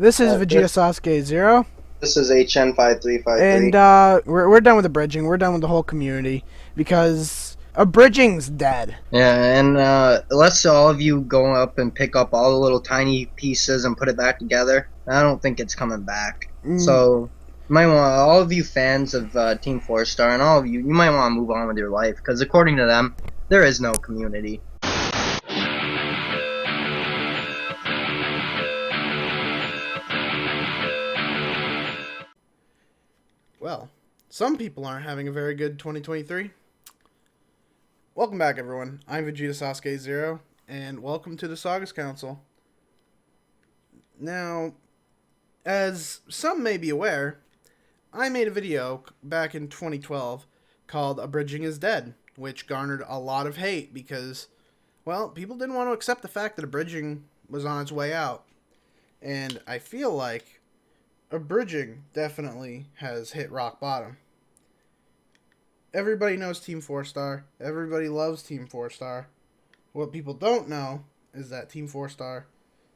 This is Vegeta This Sasuke Zero, this is HN5353. and we're done with abridging. We're done with the whole community because abridging's dead. Yeah, and unless all of you go up and pick up all the little tiny pieces and put it back together, I don't think it's coming back. Mm, So, you might want all of you fans of Team Four Star and all of you might want to move on with your life because according to them, there is no community. well, some people aren't having a very good 2023. Welcome back, everyone. I'm Vegeta Sasuke Zero, and welcome to the Sagas Council. Now, as some may be aware, I made a video back in 2012 called Abridging is Dead, which garnered a lot of hate because, well, people didn't want to accept the fact that abridging was on its way out. And I feel like abridging definitely has hit rock bottom. Everybody knows TeamFourStar. Everybody loves TeamFourStar. What people don't know is that TeamFourStar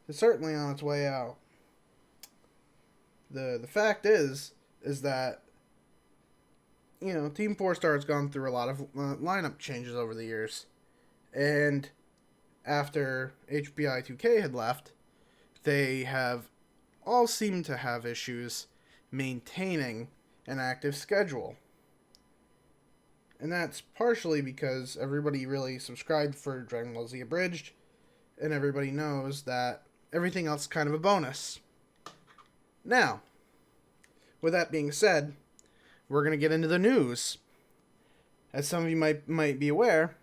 is certainly on its way out. The fact is that TeamFourStar has gone through a lot of lineup changes over the years, and after HBI 2K had left, they have all seemed to have issues maintaining an active schedule. And that's partially because everybody really subscribed for Dragon Ball Z Abridged, and everybody knows that everything else is kind of a bonus. Now, with that being said, we're going to get into the news. As some of you might be aware,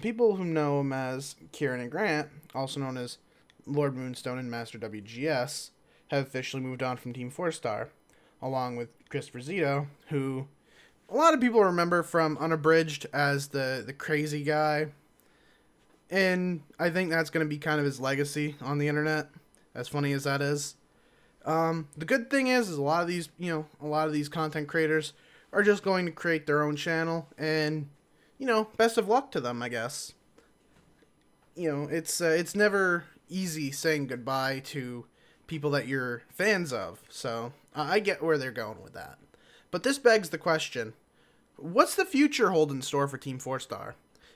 people who know him as Kieran and Grant, also known as Lord Moonstone and Master WGS, have officially moved on from TeamFourStar, along with Christopher Zito, who a lot of people remember from Unabridged as the crazy guy. And I think that's going to be kind of his legacy on the internet, as funny as that is. The good thing is a lot of these content creators are just going to create their own channel, and best of luck to them, I guess. It's never easy saying goodbye to people that you're fans of, so I get where they're going with that. But this begs the question: what's the future hold in store for TeamFourStar?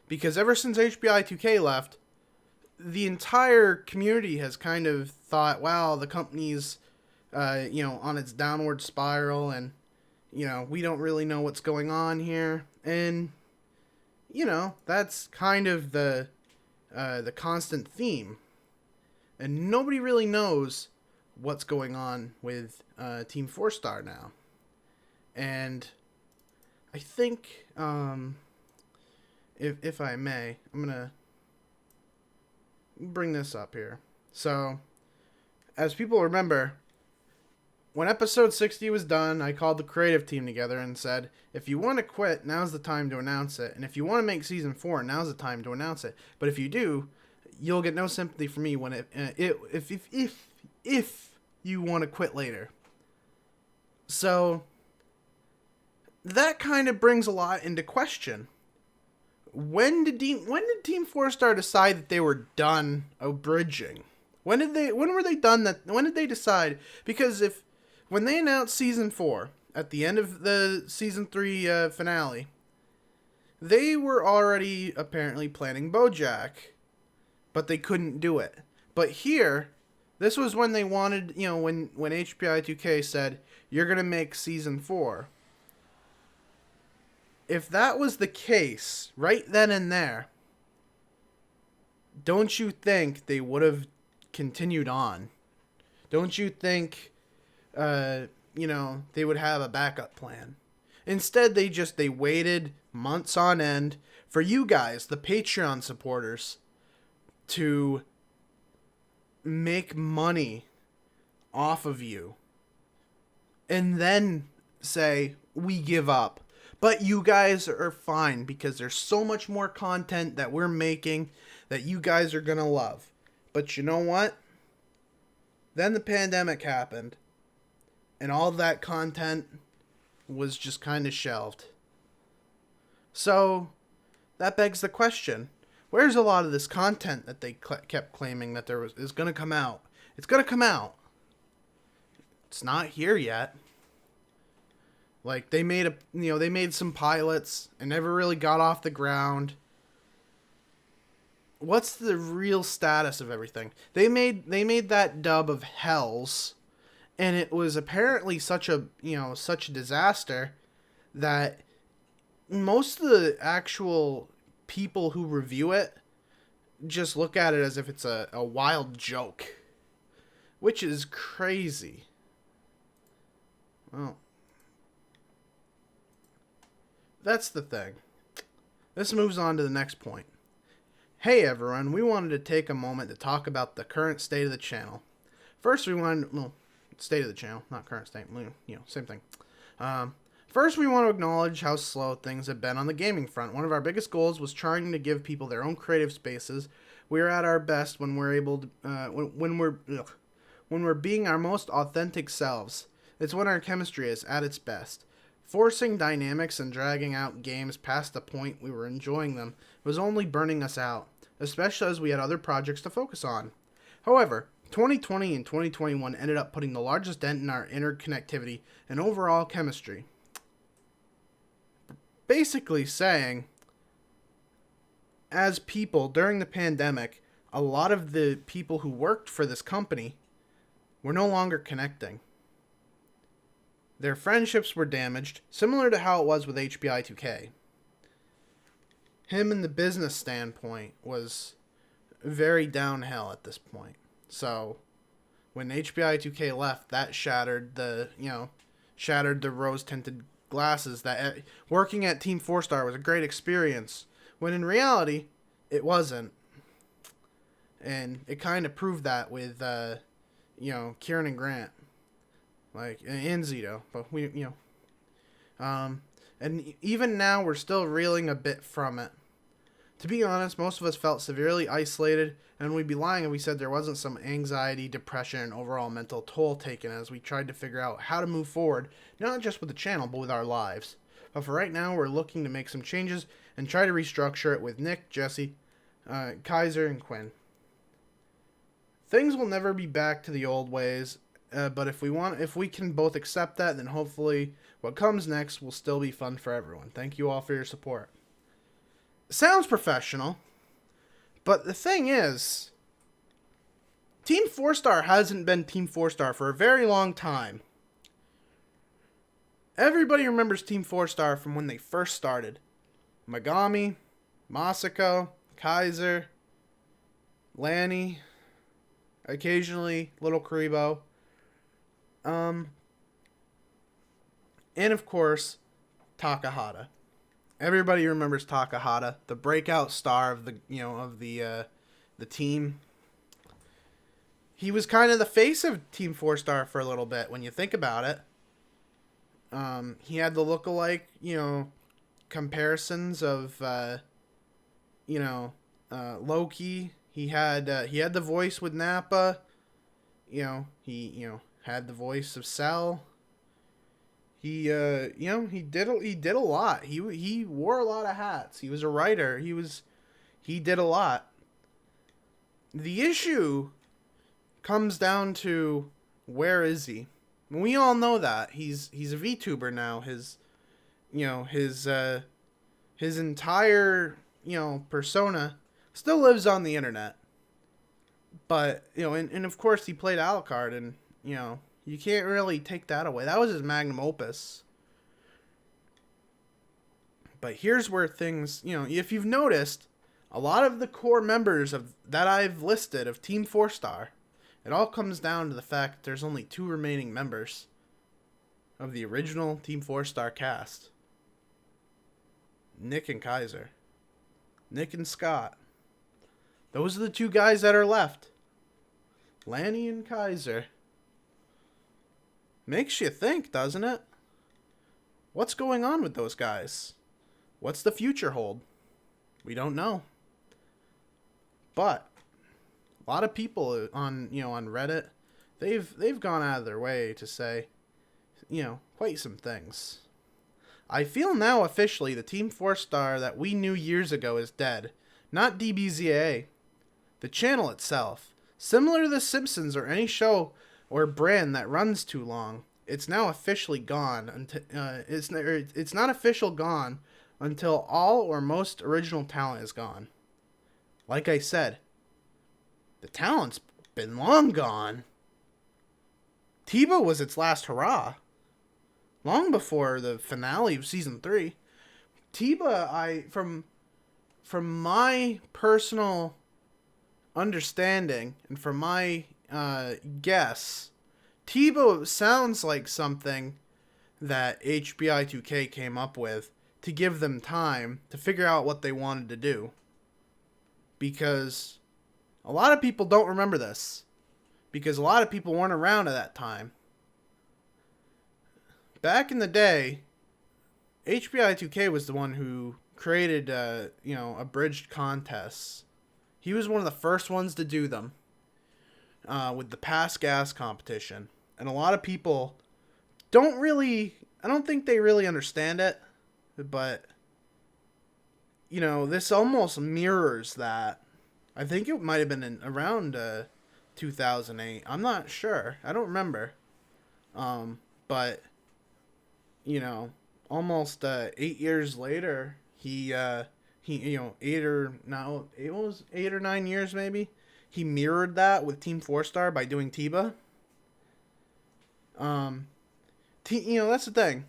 Because ever since HBI 2K left, the entire community has kind of thought, wow, the company's on its downward spiral, and we don't really know what's going on here, and that's kind of the constant theme, and nobody really knows what's going on with TeamFourStar now. And I think, if I may, I'm gonna bring this up here. So, as people remember, when episode 60 was done, I called the creative team together and said, if you want to quit, now's the time to announce it. And if you want to make season 4, now's the time to announce it. But if you do, you'll get no sympathy from me when if you want to quit later. So that kind of brings a lot into question. When did TeamFourStar decide that they were done abridging? When were they done that? When did they decide? Because when they announced season 4 at the end of the season 3 finale, they were already apparently planning BoJack, but they couldn't do it. But here, this was when they wanted, when HBI 2K said, you're going to make season 4. If that was the case, right then and there, don't you think they would have continued on? Don't you think, they would have a backup plan? Instead, they waited months on end for you guys, the Patreon supporters, to make money off of you. And then say, we give up. But you guys are fine because there's so much more content that we're making that you guys are going to love. But you know what? Then the pandemic happened, and all that content was just kind of shelved. So that begs the question: where's a lot of this content that they kept claiming that is going to come out? It's going to come out. It's not here yet. Like, they made some pilots and never really got off the ground. What's the real status of everything? They made that dub of Hells, and it was apparently such a disaster that most of the actual people who review it just look at it as if it's a wild joke, which is crazy. Well, that's the thing. This moves on to the next point. Hey everyone, we wanted to take a moment to talk about the current state of the channel. First, state of the channel, not current state, same thing. First, we want to acknowledge how slow things have been on the gaming front. One of our biggest goals was trying to give people their own creative spaces. We are at our best when we're able to, when we're being our most authentic selves. It's when our chemistry is at its best. Forcing dynamics and dragging out games past the point we were enjoying them was only burning us out, especially as we had other projects to focus on. However, 2020 and 2021 ended up putting the largest dent in our interconnectivity and overall chemistry. Basically saying, as people during the pandemic, a lot of the people who worked for this company were no longer connecting. Their friendships were damaged, similar to how it was with HBI 2K. Him in the business standpoint was very downhill at this point. So, when HBI 2K left, that shattered the rose-tinted glasses that working at TeamFourStar was a great experience, when in reality, it wasn't. And it kind of proved that with, Kieran and Grant. And Zito, but and even now we're still reeling a bit from it. To be honest, most of us felt severely isolated, and we'd be lying if we said there wasn't some anxiety, depression, and overall mental toll taken as we tried to figure out how to move forward, not just with the channel, but with our lives. But for right now, we're looking to make some changes and try to restructure it with Nick, Jesse, Kaiser, and Quinn. Things will never be back to the old ways, but if we can both accept that, then hopefully what comes next will still be fun for everyone. Thank you all for your support. Sounds professional, but the thing is, TeamFourStar hasn't been TeamFourStar for a very long time. Everybody remembers TeamFourStar from when they first started. Megami, Masako, Kaiser, Lanny, occasionally LittleKuriboh. And of course, Takahata. Everybody remembers Takahata, the breakout star of the team. He was kind of the face of TeamFourStar for a little bit when you think about it. He had the lookalike, comparisons of Loki. He had the voice with Nappa. He had the voice of Cell. He did a lot. He wore a lot of hats. He was a writer. He did a lot. The issue comes down to, where is he? We all know that he's a VTuber now. His entire persona still lives on the internet. But and of course he played Alucard, and you can't really take that away. That was his magnum opus. But here's where things, if you've noticed, a lot of the core members that I've listed of TeamFourStar, it all comes down to the fact that there's only 2 remaining members of the original TeamFourStar cast. Nick and Kaiser. Nick and Scott. Those are the 2 guys that are left. Lanny and Kaiser. Makes you think, doesn't it? What's going on with those guys? What's the future hold? We don't know. But a lot of people on Reddit, they've gone out of their way to say, quite some things. I feel now officially the TeamFourStar that we knew years ago is dead. Not DBZA. The channel itself. Similar to The Simpsons or any show or brand that runs too long, it's now officially gone. It's not official gone until all or most original talent is gone. Like I said, the talent's been long gone. Tebow was its last hurrah, long before the finale of season 3. Tebow, from my personal understanding and from my guess, Tebow sounds like something that HBI 2K came up with to give them time to figure out what they wanted to do. Because a lot of people don't remember this. Because a lot of people weren't around at that time. Back in the day, HBI 2K was the one who created, abridged contests. He was one of the first ones to do them with the Pass Gas competition. And a lot of people I don't think they really understand it, but, this almost mirrors that. I think it might have been around 2008. I'm not sure. I don't remember. But, almost 8 years later, it was 8 or 9 years maybe, he mirrored that with TeamFourStar by doing Tiba. That's the thing.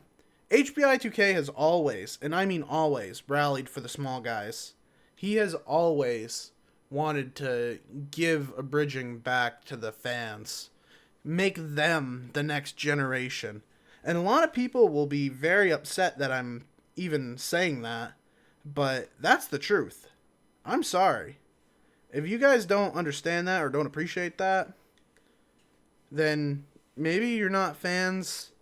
HBI 2K has always, and I mean always, rallied for the small guys. He has always wanted to give Abridging back to the fans. Make them the next generation. And a lot of people will be very upset that I'm even saying that, but that's the truth. I'm sorry. If you guys don't understand that or don't appreciate that, then maybe you're not fans.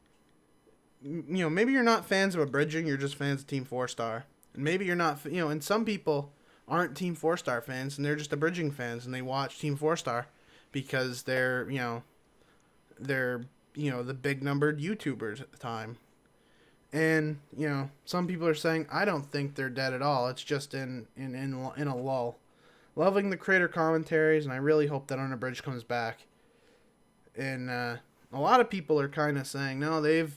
Maybe you're not fans of Abridging, you're just fans of TeamFourStar. And maybe you're not, and some people aren't TeamFourStar fans and they're just Abridging fans and they watch TeamFourStar because they're the big numbered YouTubers at the time. And, some people are saying, I don't think they're dead at all. It's just in a lull. Loving the creator commentaries, and I really hope that Unabridged comes back. And a lot of people are kind of saying, no, they've,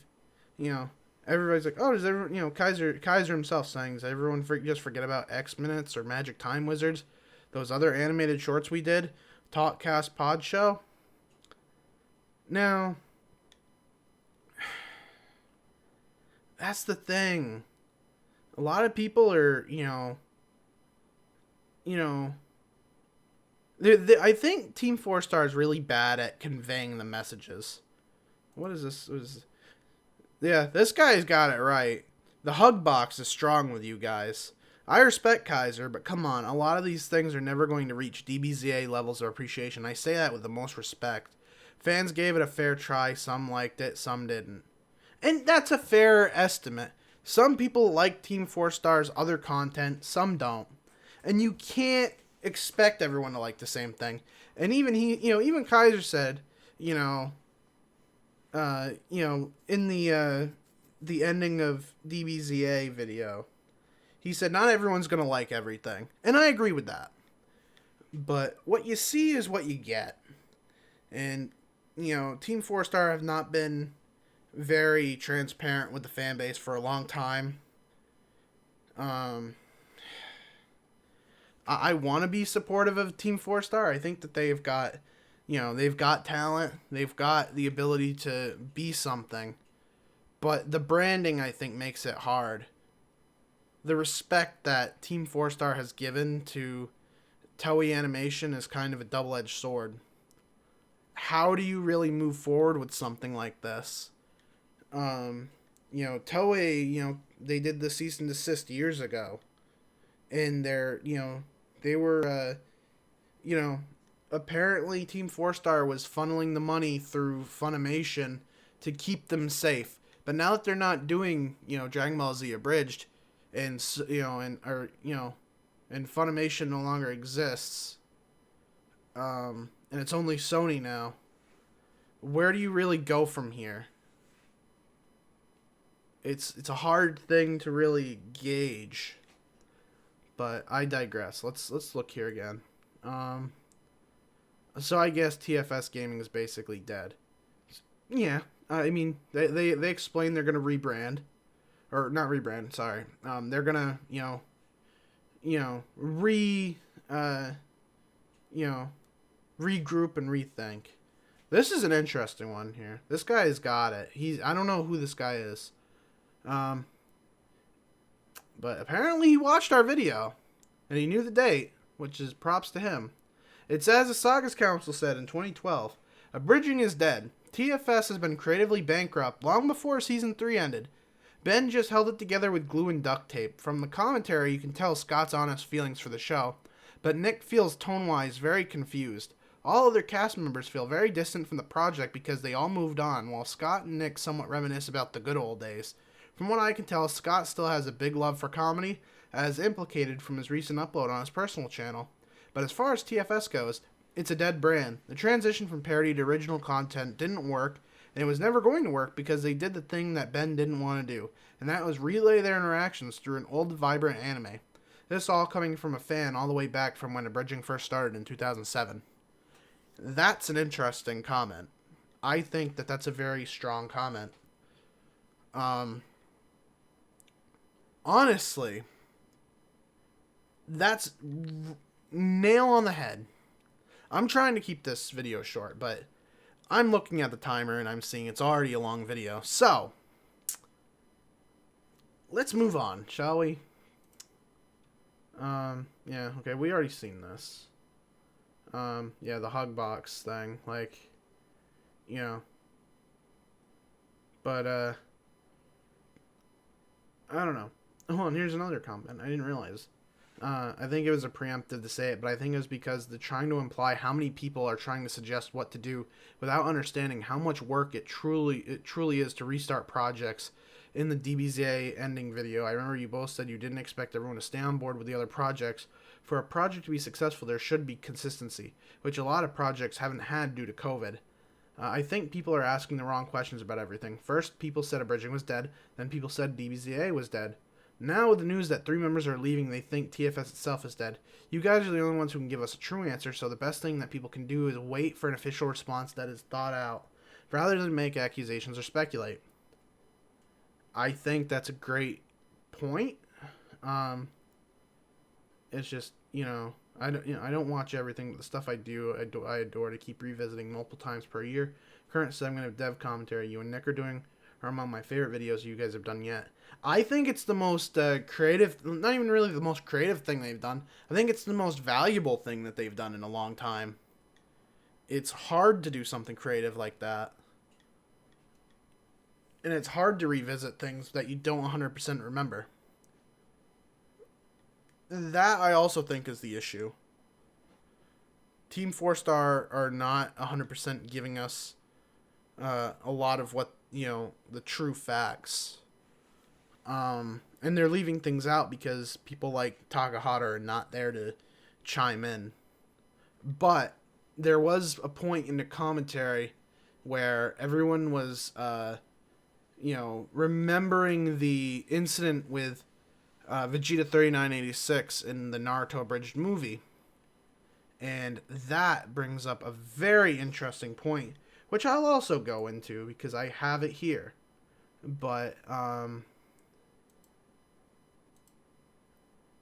everybody's like, oh, does everyone, Kaiser himself saying, does everyone just forget about X Minutes or Magic Time Wizards? Those other animated shorts we did? Talkcast Pod Show? Now, that's the thing. A lot of people are, I think TeamFourStar is really bad at conveying the messages. What is this? Yeah, this guy's got it right. The hug box is strong with you guys. I respect Kaiser, but come on, a lot of these things are never going to reach DBZA levels of appreciation. I say that with the most respect. Fans gave it a fair try, some liked it, some didn't. And that's a fair estimate. Some people like TeamFourStar's other content, some don't. And you can't expect everyone to like the same thing. And even even Kaiser said, in the ending of DBZA video, he said not everyone's going to like everything. And I agree with that. But what you see is what you get. And, TeamFourStar have not been very transparent with the fan base for a long time. I want to be supportive of TeamFourStar. I think that they've got talent. They've got the ability to be something. But the branding, I think, makes it hard. The respect that TeamFourStar has given to Toei Animation is kind of a double-edged sword. How do you really move forward with something like this? Toei, they did the cease and desist years ago. And they were, apparently TeamFourStar was funneling the money through Funimation to keep them safe. But now that they're not doing, Dragon Ball Z Abridged, and Funimation no longer exists, and it's only Sony now, where do you really go from here? It's a hard thing to really gauge. But I digress. Let's look here again. So I guess TFS Gaming is basically dead. Yeah, I mean, they explain they're gonna rebrand, or not rebrand. Sorry, they're gonna re uh, you know regroup and rethink. This is an interesting one here. This guy's got it. I don't know who this guy is, um, but apparently he watched our video and he knew the date, which is props to him. It says the Sagas Council said in 2012, Abridging is dead. TFS has been creatively bankrupt long before Season 3 ended. Ben just held it together with glue and duct tape. From the commentary, you can tell Scott's honest feelings for the show, but Nick feels tone-wise very confused. All other cast members feel very distant from the project because they all moved on, while Scott and Nick somewhat reminisce about the good old days. From what I can tell, Scott still has a big love for comedy, as implicated from his recent upload on his personal channel. But as far as TFS goes, it's a dead brand. The transition from parody to original content didn't work, and it was never going to work because they did the thing that Ben didn't want to do, and that was relay their interactions through an old, vibrant anime. This all coming from a fan all the way back from when Abridging first started in 2007. That's an interesting comment. I think that that's a very strong comment. Honestly, that's nail on the head. I'm trying to keep this video short, but I'm looking at the timer and I'm seeing it's already a long video. So, let's move on, shall we? Yeah, okay, we already seen this. Yeah, the hug box thing, like, you know. But, I don't know. Oh, and here's another comment. I didn't realize. I think it was a preemptive to say it, but I think it was because they're trying to imply how many people are trying to suggest what to do without understanding how much work it truly is to restart projects. In the DBZA ending video, I remember you both said you didn't expect everyone to stay on board with the other projects. For a project to be successful, there should be consistency, which a lot of projects haven't had due to COVID. I think people are asking the wrong questions about everything. First, people said Abridging was dead, then people said DBZA was dead. Now with the news that 3 members are leaving, they think TFS itself is dead. You guys are the only ones who can give us a true answer, so the best thing that people can do is wait for an official response that is thought out, rather than make accusations or speculate. I think that's a great point. It's just, I don't watch everything, but the stuff I do, I adore to keep revisiting multiple times per year. Current segment of dev commentary you and Nick are doing are among my favorite videos you guys have done yet. I think it's the most creative, not even really the most creative thing they've done. I think it's the most valuable thing that they've done in a long time. It's hard to do something creative like that. And it's hard to revisit things that you don't 100% remember. That I also think is the issue. TeamFourStar are not 100% giving us a lot of what, the true facts. And they're leaving things out because people like Takahata are not there to chime in. But there was a point in the commentary where everyone was, remembering the incident with Vegeta 3986 in the Naruto Abridged movie. And that brings up a very interesting point, which I'll also go into because I have it here. But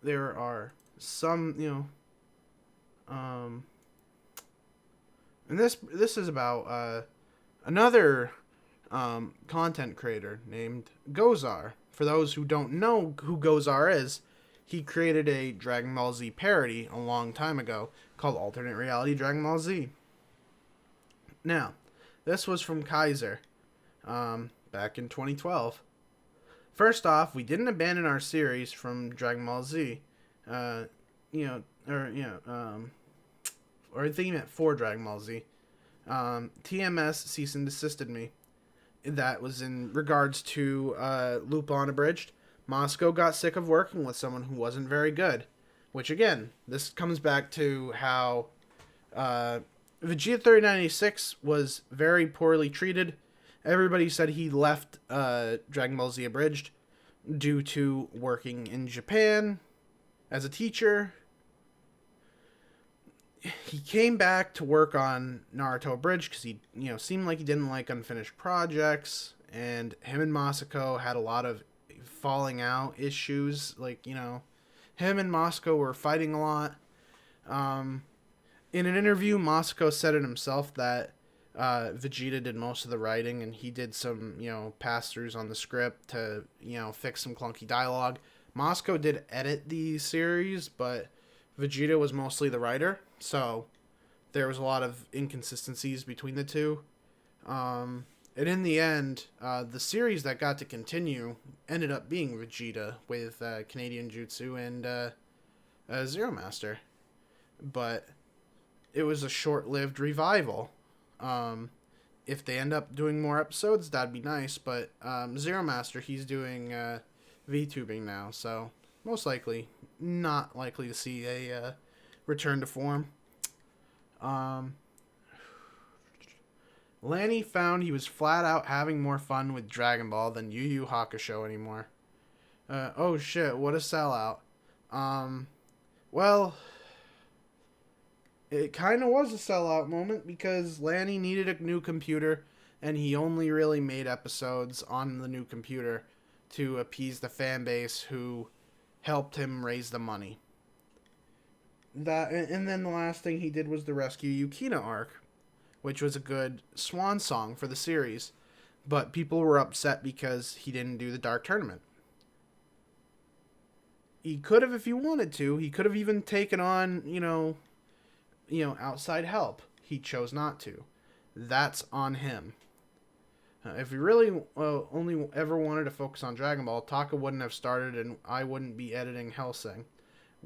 there are some, and this is about another content creator named Gozar. For those who don't know who Gozar is, he created a Dragon Ball Z parody a long time ago called Alternate Reality Dragon Ball Z. Now, this was from Kaiser back in 2012. First off, we didn't abandon our series from Dragon Ball Z, or I think he meant for Dragon Ball Z. TMS cease and desisted me. That was in regards to Lupin Abridged. Moscow got sick of working with someone who wasn't very good. Which, again, this comes back to how Vegeta 3986 was very poorly treated. Everybody said he left Dragon Ball Z Abridged due to working in Japan as a teacher. he came back to work on Naruto Abridged because he, seemed like he didn't like unfinished projects, and him and Masako had a lot of falling out issues. Like, him and Masako were fighting a lot. In an interview, Masako said it himself that Vegeta did most of the writing, and he did some, pass-throughs on the script to, fix some clunky dialogue. Masako did edit the series, but Vegeta was mostly the writer, so there was a lot of inconsistencies between the two. And in the end, the series that got to continue ended up being Vegeta with Canadian Jutsu and Zero Master. But it was a short-lived revival. If they end up doing more episodes, that'd be nice, but Zero Master, he's doing VTubing now, so most likely not likely to see a return to form. Lanny found he was flat out having more fun with Dragon Ball than Yu Yu Hakusho anymore. Oh shit, what a sellout. Well, it kind of was a sellout moment because Lanny needed a new computer, and he only really made episodes on the new computer to appease the fan base who helped him raise the money. And then the last thing he did was the Rescue Yukina arc, which was a good swan song for the series, but people were upset because he didn't do the Dark Tournament. He could have if he wanted to. He could have even taken on, outside help. He chose not to. That's on him. If he really only ever wanted to focus on Dragon Ball, Taka wouldn't have started and I wouldn't be editing Hellsing.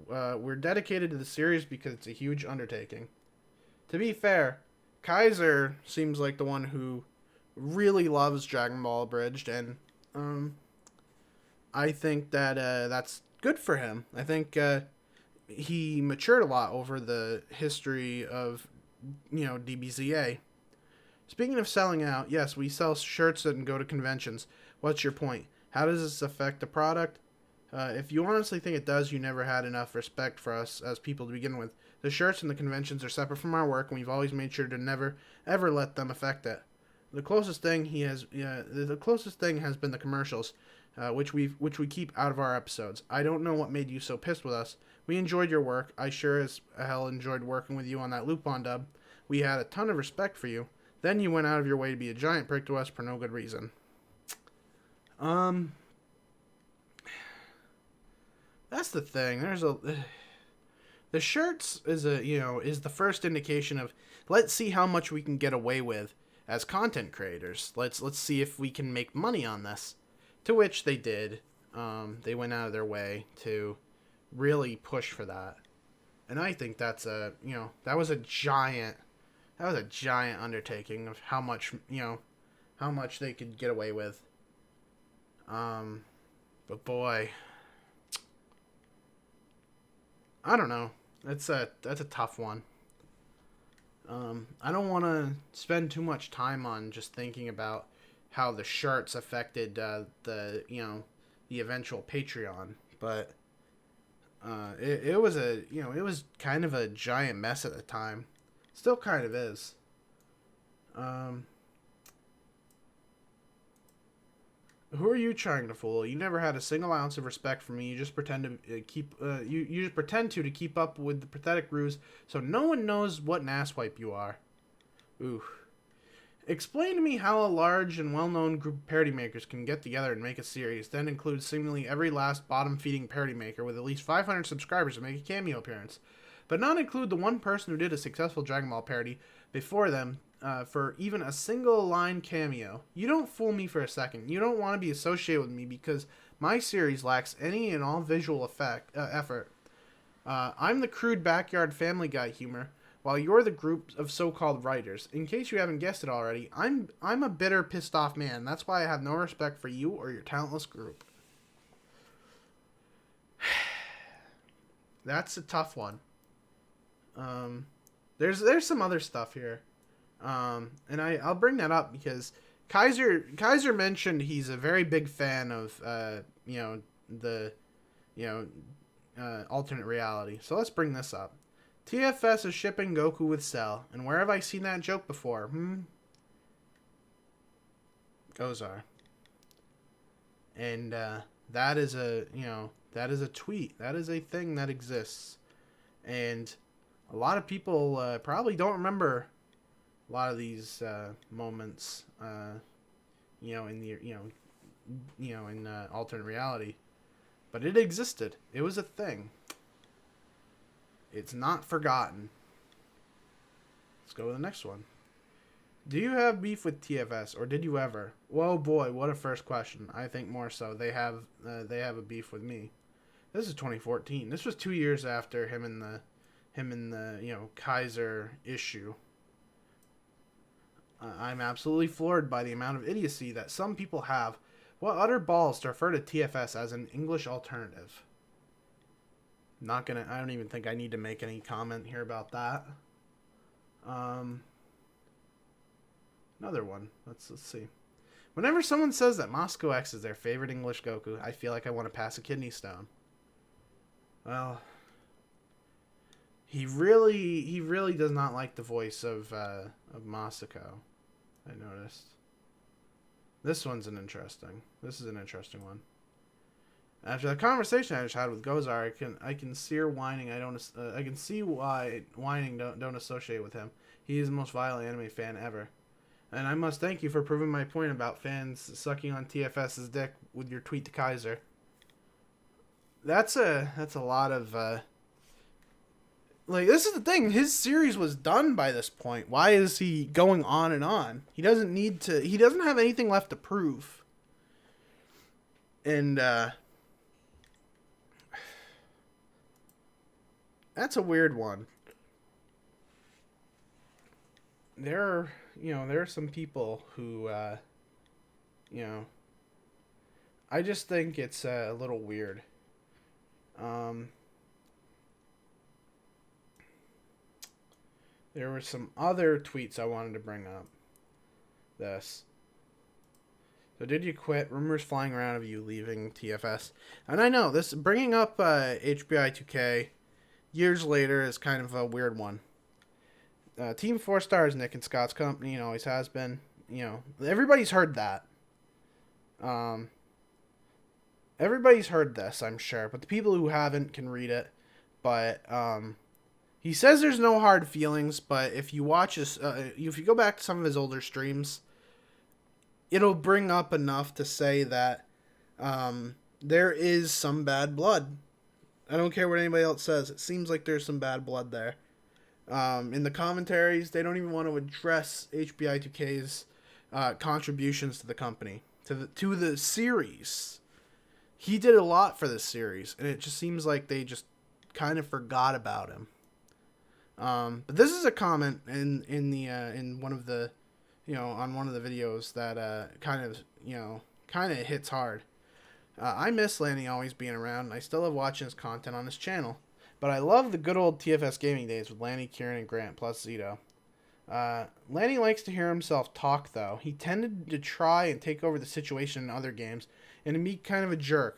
We're dedicated to the series because it's a huge undertaking. To be fair, Kaiser seems like the one who really loves Dragon Ball Abridged, and I think that that's good for him. I think he matured a lot over the history of, DBZA. Speaking of selling out, yes, we sell shirts and go to conventions. What's your point? How does this affect the product? If you honestly think it does, you never had enough respect for us as people to begin with. The shirts and the conventions are separate from our work, and we've always made sure to never, ever let them affect it. The closest thing has been the commercials, which we keep out of our episodes. I don't know what made you so pissed with us. We enjoyed your work. I sure as hell enjoyed working with you on that Lupin dub. We had a ton of respect for you. Then you went out of your way to be a giant prick to us for no good reason. That's the thing. The shirts is the first indication of let's see how much we can get away with as content creators. Let's see if we can make money on this. To which they did. They went out of their way to really push for that. And I think that was a giant undertaking of how much they could get away with. But boy, I don't know. That's a tough one. I don't want to spend too much time on just thinking about how the shirts affected the eventual Patreon, but it was kind of a giant mess at the time. Still kind of is. Who are you trying to fool? You never had a single ounce of respect for me. You just pretend to keep you just pretend to keep up with the pathetic ruse, so no one knows what an asswipe you are. Ooh. Explain to me how a large and well-known group of parody makers can get together and make a series, then include seemingly every last bottom-feeding parody maker with at least 500 subscribers to make a cameo appearance, but not include the one person who did a successful Dragon Ball parody before them for even a single line cameo. You don't fool me for a second. You don't want to be associated with me because my series lacks any and all visual effort. I'm the crude backyard Family Guy humor, while you're the group of so-called writers. In case you haven't guessed it already, I'm a bitter, pissed-off man. That's why I have no respect for you or your talentless group. That's a tough one. There's some other stuff here. And I'll bring that up because Kaiser mentioned he's a very big fan of alternate reality. So let's bring this up. TFS is shipping Goku with Cell. And where have I seen that joke before? Gozar. And that is a, that is a tweet. That is a thing that exists. And a lot of people probably don't remember a lot of these moments, in the, in alternate reality. But it existed. It was a thing. It's not forgotten. Let's go to the next one. Do you have beef with TFS, or did you ever? Whoa, boy, what a first question. I think more so. They have a beef with me. This is 2014. This was 2 years after him and the Kaiser issue. I'm absolutely floored by the amount of idiocy that some people have. What utter balls to refer to TFS as an English alternative? I don't even think I need to make any comment here about that. Another one. Let's see. Whenever someone says that Moscow X is their favorite English Goku, I feel like I want to pass a kidney stone. Well, he really does not like the voice of Masako. I noticed. This is an interesting one. After the conversation I just had with Gozar, I can see her whining. I can see why whining don't associate with him. He is the most violent anime fan ever. And I must thank you for proving my point about fans sucking on TFS's dick with your tweet to Kaiser. That's a lot of this is the thing. His series was done by this point. Why is he going on and on? He doesn't need to. He doesn't have anything left to prove. And that's a weird one. There are some people who, I just think it's a little weird. There were some other tweets I wanted to bring up. So did you quit? Rumors flying around of you leaving TFS. And I know this bringing up HBI 2K years later is kind of a weird one. TeamFourStar is Nick and Scott's company, always has been. Everybody's heard that. Everybody's heard this, I'm sure, but the people who haven't can read it. But he says there's no hard feelings, but if you watch if you go back to some of his older streams, it'll bring up enough to say that there is some bad blood. I don't care what anybody else says. It seems like there's some bad blood there. In the commentaries, they don't even want to address HBI 2K's contributions to the company, to the series. He did a lot for this series, and it just seems like they just kind of forgot about him. But this is a comment in one of the, on one of the videos that kind of hits hard. I miss Lanny always being around, and I still love watching his content on his channel. But I love the good old TFS gaming days with Lanny, Kieran, and Grant, plus Zito. Lanny likes to hear himself talk, though. He tended to try and take over the situation in other games, and to be kind of a jerk.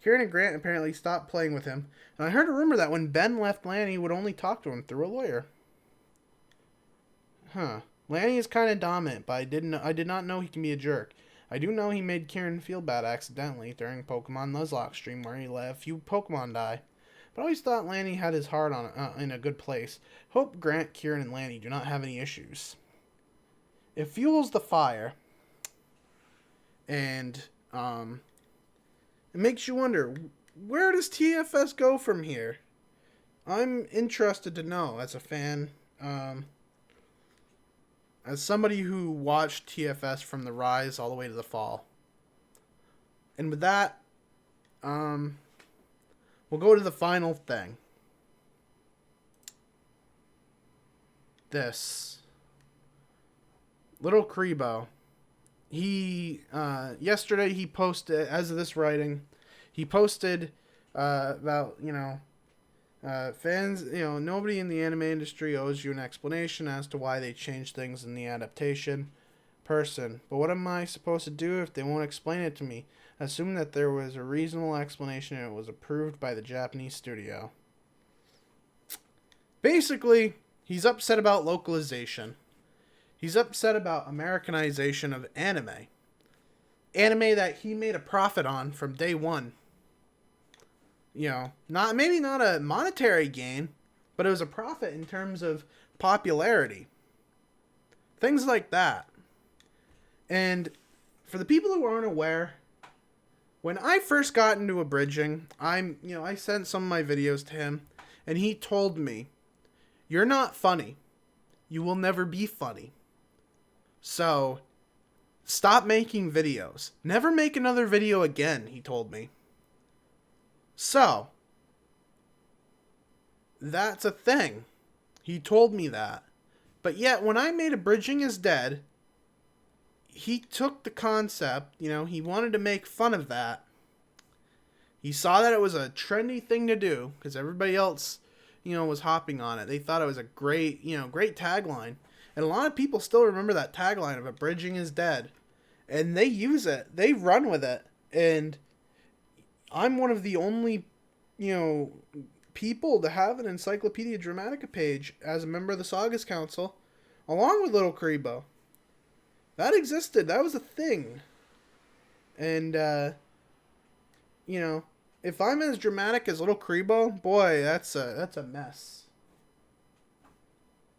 Kieran and Grant apparently stopped playing with him, and I heard a rumor that when Ben left, Lanny would only talk to him through a lawyer. Lanny is kind of dominant, but I did not know he can be a jerk. I do know he made Kieran feel bad accidentally during Pokemon Nuzlocke stream where he let a few Pokemon die. But I always thought Lanny had his heart in a good place. Hope Grant, Kieran, and Lanny do not have any issues. It fuels the fire. And it makes you wonder, where does TFS go from here? I'm interested to know as a fan. As somebody who watched TFS from the rise all the way to the fall. And with that, we'll go to the final thing. This. LittleKuriboh. He, yesterday he posted, as of this writing, he posted, about, fans, nobody in the anime industry owes you an explanation as to why they changed things in the adaptation. Person. But what am I supposed to do if they won't explain it to me? Assume that there was a reasonable explanation and it was approved by the Japanese studio. Basically, he's upset about localization. He's upset about Americanization of anime. Anime that he made a profit on from day one. You know, maybe not a monetary gain, but it was a profit in terms of popularity. Things like that. And for the people who aren't aware, when I first got into Abridging, I sent some of my videos to him, and he told me, "You're not funny. You will never be funny. So, stop making videos. Never make another video again," he told me. So, that's a thing. He told me that. But yet, when I made Abridging is Dead, he took the concept, he wanted to make fun of that. He saw that it was a trendy thing to do, because everybody else, was hopping on it. They thought it was a great tagline. And a lot of people still remember that tagline of Abridging is Dead. And they use it. They run with it. And I'm one of the only, people to have an Encyclopedia Dramatica page as a member of the Sagas Council, along with LittleKuriboh. That existed. That was a thing. And, if I'm as dramatic as LittleKuriboh, boy, that's a mess.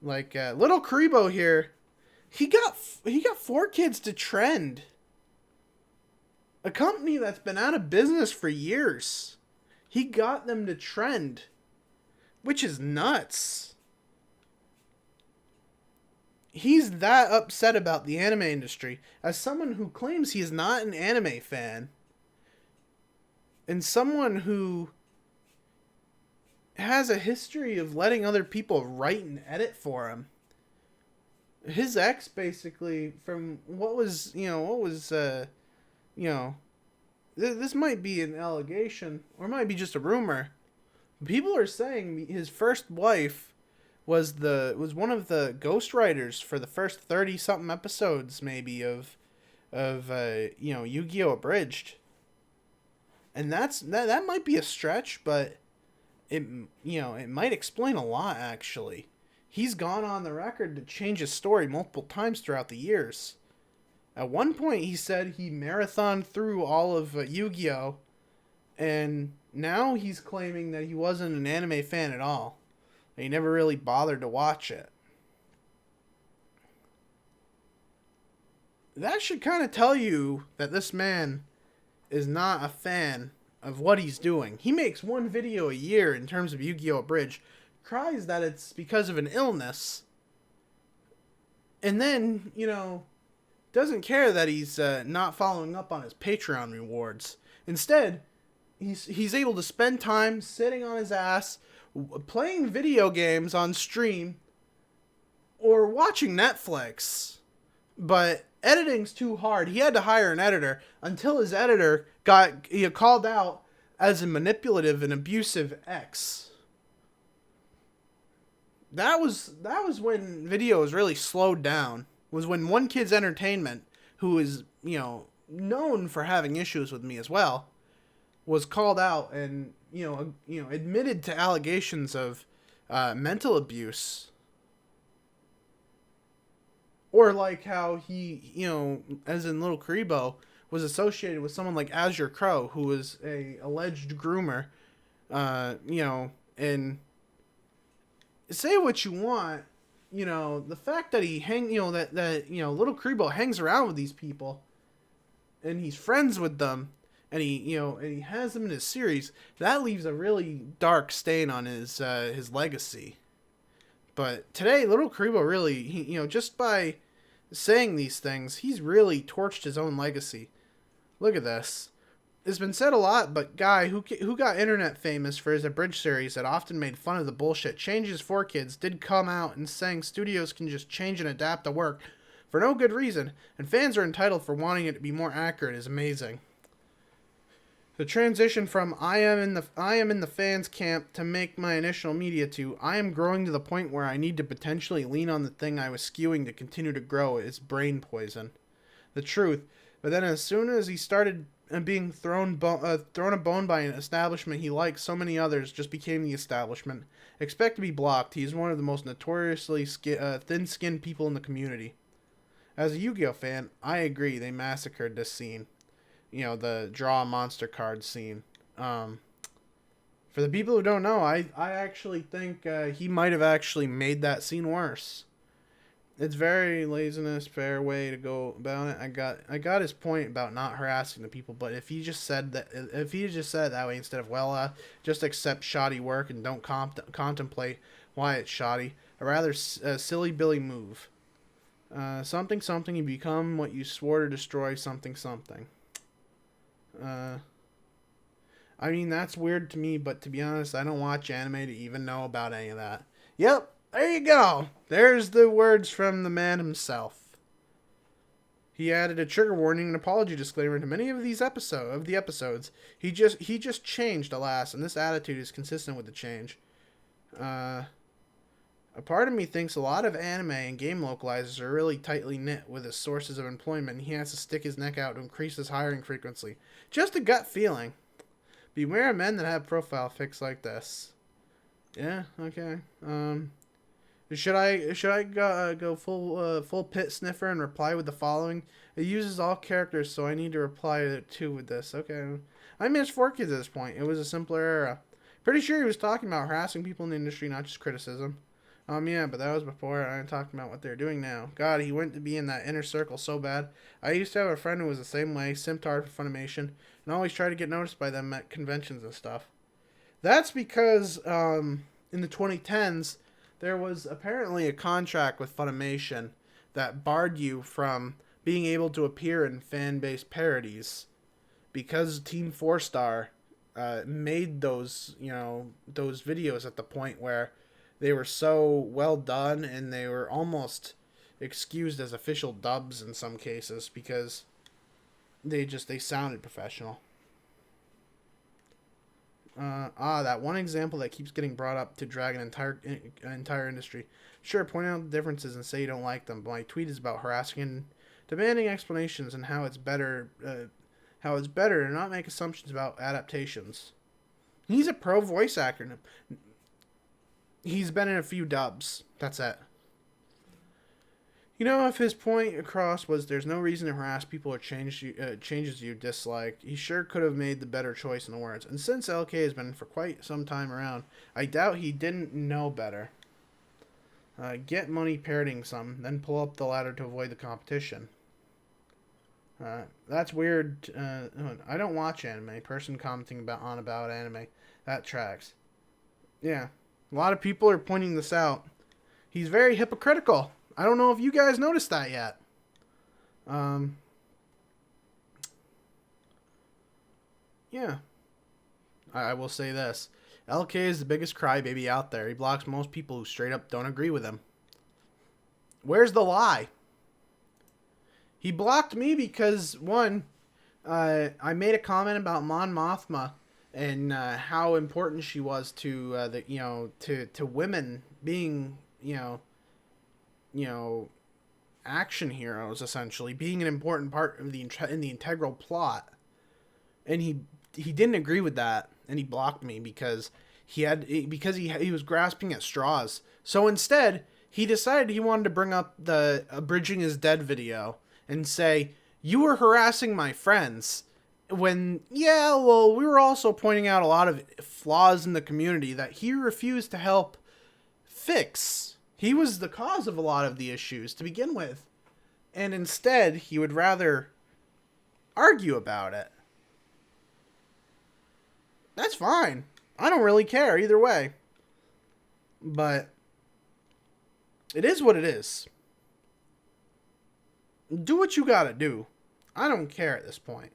Like, LittleKuriboh here, he got 4 kids to trend. A company that's been out of business for years. He got them to trend, which is nuts. He's that upset about the anime industry as someone who claims he is not an anime fan, and someone who has a history of letting other people write and edit for him. His ex, basically, from this might be an allegation, or it might be just a rumor. People are saying his first wife was one of the ghostwriters for the first 30-something episodes, maybe, of Yu-Gi-Oh! Abridged. And that might be a stretch, but it might explain a lot, actually. He's gone on the record to change his story multiple times throughout the years. At one point, he said he marathoned through all of Yu-Gi-Oh! And now he's claiming that he wasn't an anime fan at all. He never really bothered to watch it. That should kind of tell you that this man is not a fan of what he's doing. He makes one video a year in terms of Yu-Gi-Oh! Abridged, cries that it's because of an illness, and then, doesn't care that he's not following up on his Patreon rewards. Instead, he's able to spend time sitting on his ass, playing video games on stream, or watching Netflix. But editing's too hard. He had to hire an editor until his editor got called out as a manipulative and abusive ex. That was when videos really slowed down. Was when One Kid's Entertainment, who is, known for having issues with me as well, was called out and, admitted to allegations of mental abuse. Or like how he, as in LittleKuriboh, was associated with someone like Azure Crow, who was a alleged groomer, and say what you want, the fact that he LittleKuriboh hangs around with these people, and he's friends with them, and he has them in his series, that leaves a really dark stain on his legacy. But today, LittleKuriboh really, just by saying these things, he's really torched his own legacy. Look at this. It's been said a lot, but guy who got internet famous for his Abridged series that often made fun of the bullshit Changes for Kids did come out and saying studios can just change and adapt the work for no good reason, and fans are entitled for wanting it to be more accurate is amazing. The transition from I am in the fans camp to make my initial media to I am growing to the point where I need to potentially lean on the thing I was skewing to continue to grow is brain poison. The truth. But then as soon as he started and being thrown a bone by an establishment he likes, so many others just became the establishment. Expect to be blocked. He is one of the most notoriously thin-skinned people in the community. As a Yu-Gi-Oh fan, I agree they massacred this scene. You know, the draw a monster card scene. For the people who don't know, I actually think he might have actually made that scene worse. It's very laziness, fair way to go about it. I got his point about not harassing the people, but if he just said it that way instead of just accept shoddy work and don't contemplate why it's shoddy, a rather silly Billy move. Something something, you become what you swore to destroy. Something something. I mean, that's weird to me, but to be honest, I don't watch anime to even know about any of that. Yep, there you go. There's the words from the man himself. He added a trigger warning and apology disclaimer to many of these episodes. He just changed, alas, and this attitude is consistent with the change. A part of me thinks a lot of anime and game localizers are really tightly knit with his sources of employment, and he has to stick his neck out to increase his hiring frequency. Just a gut feeling. Beware of men that have profile pics like this. Yeah, okay. Should I go full pit sniffer and reply with the following? It uses all characters, so I need to reply to with this. Okay. I missed 4 kids at this point. It was a simpler era. Pretty sure he was talking about harassing people in the industry, not just criticism. Yeah, but that was before. I'm talking about what they're doing now. God, he went to be in that inner circle so bad. I used to have a friend who was the same way, simped hard for Funimation, and always tried to get noticed by them at conventions and stuff. That's because, in the 2010s, there was apparently a contract with Funimation that barred you from being able to appear in fan-based parodies because TeamFourStar made those videos at the point where they were so well done and they were almost excused as official dubs in some cases because they sounded professional. That one example that keeps getting brought up to drag an entire industry. Sure, point out the differences and say you don't like them, but my tweet is about harassing and demanding explanations and how it's better to not make assumptions about adaptations. He's a pro voice actor. He's been in a few dubs. That's it. You know, if his point across was there's no reason to harass people or changes you dislike, he sure could have made the better choice in the words. And since LK has been for quite some time around, I doubt he didn't know better. Get money parodying some, then pull up the ladder to avoid the competition. That's weird. I don't watch anime. Person commenting about anime. That tracks. Yeah. A lot of people are pointing this out. He's very hypocritical. I don't know if you guys noticed that yet. Yeah. I will say this. LK is the biggest crybaby out there. He blocks most people who straight up don't agree with him. Where's the lie? He blocked me because, one, I made a comment about Mon Mothma and how important she was to to women being action heroes, essentially being an important part of the integral plot, and he didn't agree with that, and he blocked me because he was grasping at straws. So instead, he decided he wanted to bring up the Abridging is Dead video and say, you were harassing my friends. When, yeah, well, we were also pointing out a lot of flaws in the community that he refused to help fix. He was the cause of a lot of the issues to begin with. And instead, he would rather argue about it. That's fine. I don't really care either way. But it is what it is. Do what you gotta do. I don't care at this point.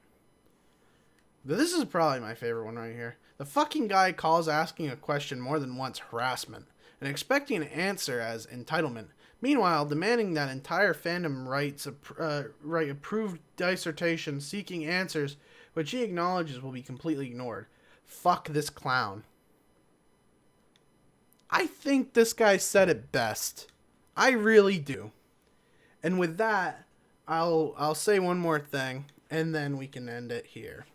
But this is probably my favorite one right here. The fucking guy calls asking a question more than once harassment, and expecting an answer as entitlement. Meanwhile, demanding that entire fandom write approved dissertation seeking answers which he acknowledges will be completely ignored. Fuck this clown. I think this guy said it best. I really do. And with that, I'll say one more thing, and then we can end it here.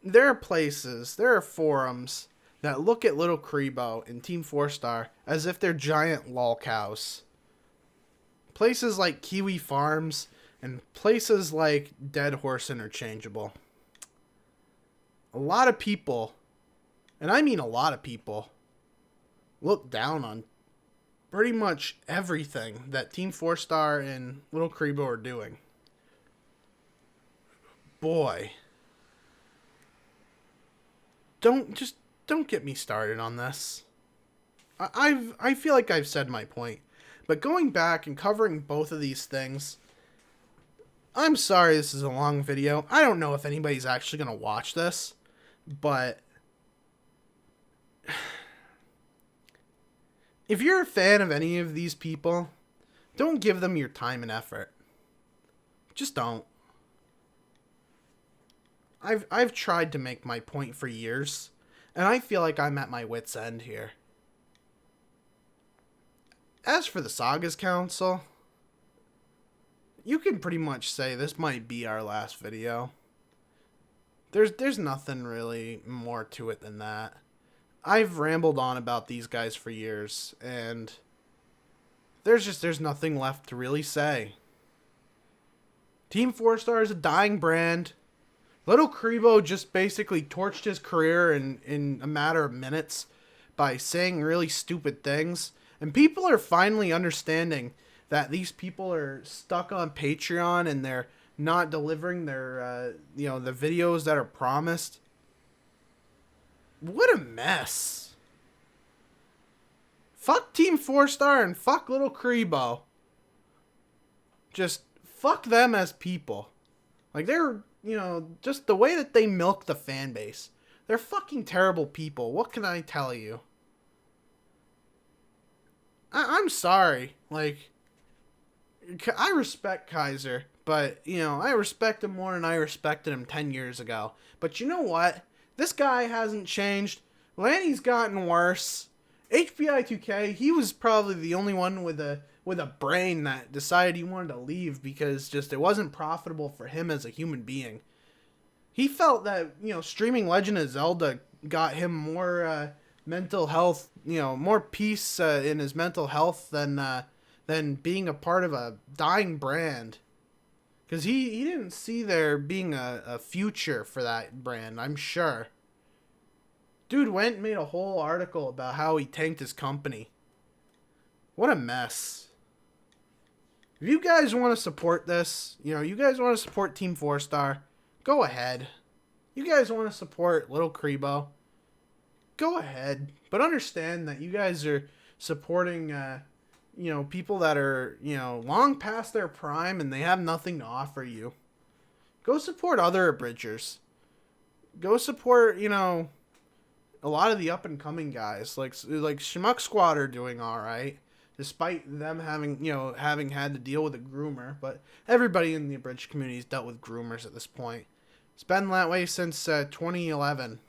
There are places, there are forums that look at LittleKuriboh and TeamFourStar as if they're giant lol cows. Places like Kiwi Farms and places like Dead Horse Interchangeable. A lot of people, and I mean a lot of people, look down on pretty much everything that TeamFourStar and LittleKuriboh are doing. Boy. Don't get me started on this. I feel like I've said my point. But going back and covering both of these things, I'm sorry this is a long video. I don't know if anybody's actually going to watch this, but if you're a fan of any of these people, don't give them your time and effort. Just don't. I've tried to make my point for years, and I feel like I'm at my wit's end here. As for the Sagas Council, you can pretty much say this might be our last video. There's nothing really more to it than that. I've rambled on about these guys for years, and there's nothing left to really say. TeamFourStar is a dying brand. LittleKuriboh just basically torched his career in a matter of minutes by saying really stupid things. And people are finally understanding that these people are stuck on Patreon and they're not delivering their, the videos that are promised. What a mess. Fuck TeamFourStar and fuck LittleKuriboh. Just fuck them as people. Like, they're, just the way that they milk the fan base. They're fucking terrible people. What can I tell you? I'm sorry. Like, I respect Kaiser, but, I respect him more than I respected him 10 years ago. But you know what? This guy hasn't changed. Lanny's gotten worse. HBI 2K, he was probably the only one with a brain that decided he wanted to leave because just it wasn't profitable for him as a human being. He felt that, streaming Legend of Zelda got him more mental health, more peace in his mental health than being a part of a dying brand. Because he didn't see there being a future for that brand, I'm sure. Dude went and made a whole article about how he tanked his company. What a mess. If you guys want to support this, you guys want to support TeamFourStar, go ahead. You guys want to support LittleKuriboh, go ahead. But understand that you guys are supporting, people that are, long past their prime and they have nothing to offer you. Go support other Abridgers. Go support, a lot of the up-and-coming guys. Like Schmuck Squad are doing alright. Despite them having had to deal with a groomer. But everybody in the Abridged community has dealt with groomers at this point. It's been that way since 2011.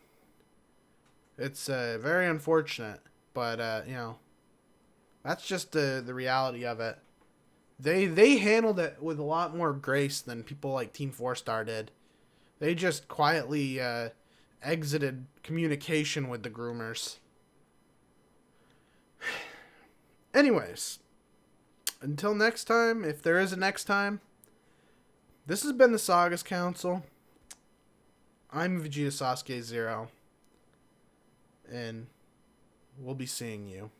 It's very unfortunate. But, that's just the reality of it. They handled it with a lot more grace than people like TeamFourStar did. They just quietly exited communication with the groomers. Anyways, until next time, if there is a next time, this has been the Sagas Council. I'm Vegeta Sasuke 0, and we'll be seeing you.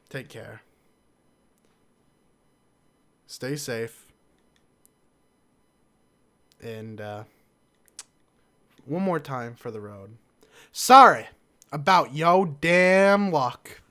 Take care. Stay safe. And one more time for the road. Sorry about yo damn luck.